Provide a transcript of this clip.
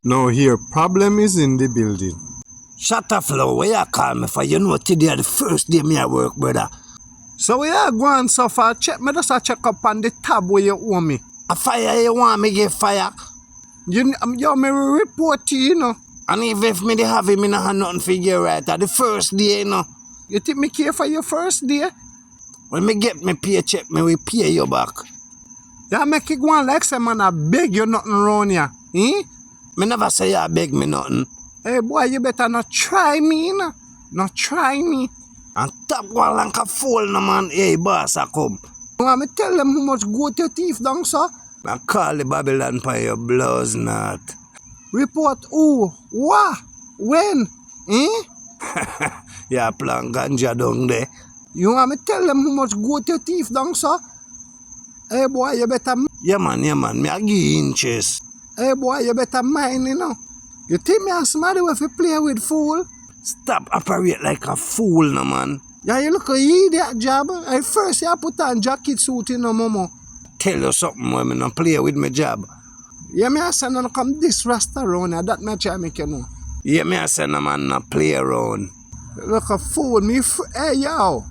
Now here, problem is in the building. Shut up, Flo. Where you call me for? You know today the first day me at work, brother. So where you going so far? Check me just a check up on the tab where you owe me. A fire you want me get fire? You me report to you, know. And even if me dey have it, me not have nothing for you right at the first day, you know. You think me care for your first day? When me get me paycheck, me will pay you back. You make it go on like some man I beg you nothing around here. Eh? Me never say you beg me nothing. Hey boy, you better not try me, you know. Not try me. And top one like a fool, no man. Hey, boss, I come. You want me tell them how much go to your teeth down, sir? I call the Babylon for your blows, not. Report who? What? When? Eh? Yeah, plan ganja down there. You want me tell them how much go to your teeth down, sir? Hey boy, you better... Yeah, man, me I give you inches. Hey boy, you better mind, you know. You think me a smarty if you play with fool? Stop operate like a fool, no man. Yeah, you look a idiot job. At first you put on jacket suit, you know, momo. Tell you something when me not play with my job. Yeah, me a say no come this rasta around here. That me try make you know. Yeah, me I say no man not play around. Look a fool, me hey yo.